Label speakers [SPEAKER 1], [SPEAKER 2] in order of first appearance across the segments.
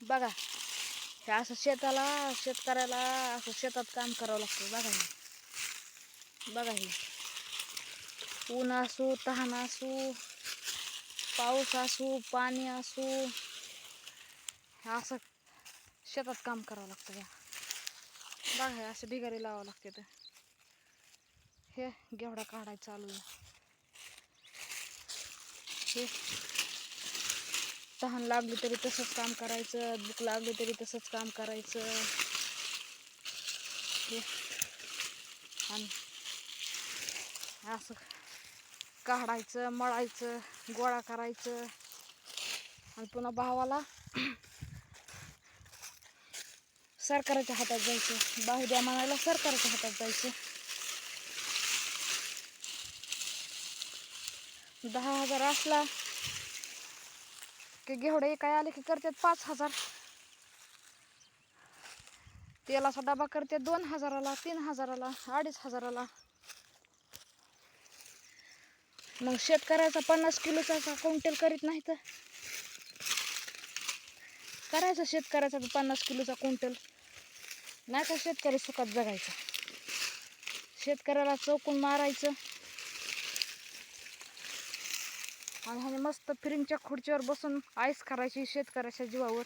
[SPEAKER 1] बघा हे असं शेतकऱ्याला असं शेतात काम करावं लागतं. बघा हे, बघा हे, ऊन असू, तहान असू, पाऊस असू, पाणी असू, हे असं शेतात काम करावं लागतं. बघा हे असं ढिगारी लावावं लागते. तर हे घेवडा काढायचं चालू आहे. हे तहान लागली तरी तसंच काम करायचं, भूक लागली तरी तसंच काम करायचं. हे आणि असं काढायचं, मळायचं, गोळा करायचं आणि पुन्हा भावाला सरकाराच्या हातात जायचं. भाऊ द्या म्हणायला सरकाराच्या हातात जायचं. 10,000 असला की घेवडे काय आले की करतात 5,000. तेलाचा डबा करते 2,000ला, 3,000ला, 2,500ला. मग शेतकऱ्याचा 50 किलोचा क्विंटल करीत नाही तर करायचं शेतकऱ्याचा 50 किलोचा क्विंटल. नाही का शेतकरी सुखात जगायचा. शेतकऱ्याला चौकून मारायचं आणि ह्याने मस्त फ्रिजच्या खुर्चीवर बसून आईस करायची शेतकऱ्याच्या जीवावर.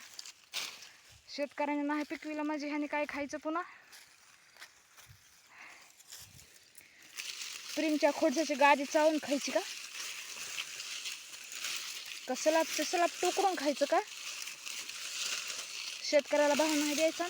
[SPEAKER 1] शेतकऱ्याने नाही पिकविलं म्हणजे ह्याने काय खायचं पुन्हा. फ्रिजच्या खुर्चीची गादी चावून खायची का? कसला टुकरून खायचं का? शेतकऱ्याला भाव नाही द्यायचा.